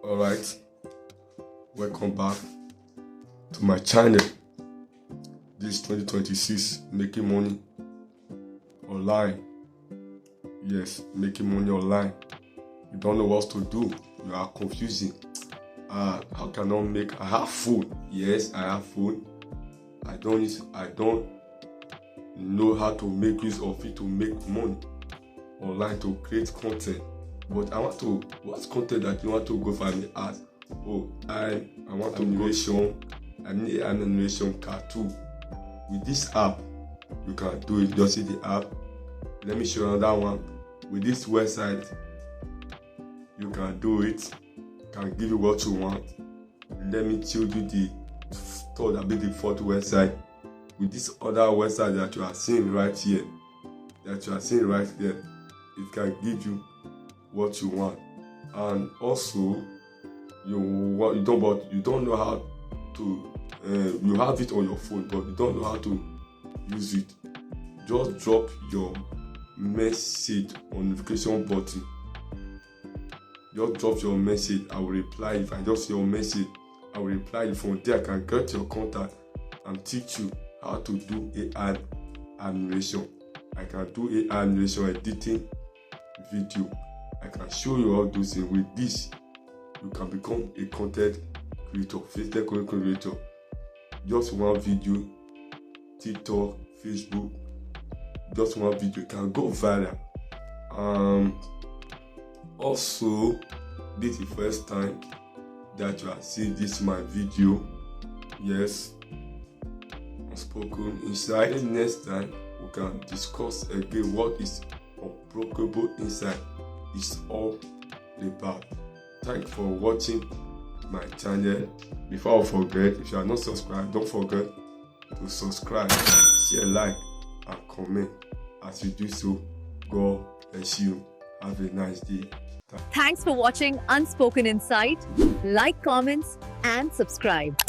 Alright, welcome back to my channel. This 2026, making money online. Yes, making money online. You don't know what to do. You are confusing. How can I make? I have phone. Yes, I have phone. I don't know how to make use of it to make money online, to create content. But what's content that you want to go for me as? Oh, I want animation. I need an animation cartoon. With this app, you can do it. Just see the app. Let me show you another one. With this website, you can do it. Can give you what you want. Let me show you the third, a bit the fourth website. With this other website that you are seeing right here, it can give you what you want. And also, you don't know how to. You have it on your phone, but you don't know how to use it. Just drop your message on notification button. Just drop your message. I will reply. If I just see your message, I will reply. From there, I can get your contact and teach you how to do AI animation. I can do AI animation, editing video. I can show you all those things. With this, you can become a content creator, content creator. Just one video, TikTok, Facebook, just one video can go viral. Also, this is the first time that you are seeing this my video. Yes, Unspoken Insight. Next time we can discuss again what is Unbreakable Insight is all about. Thank you for watching my channel. Before I forget, if you are not subscribed, don't forget to subscribe, share, like, and comment. As you do so, God bless you. Have a nice day. Thanks for watching Unspoken Insight. Like, comments, and subscribe.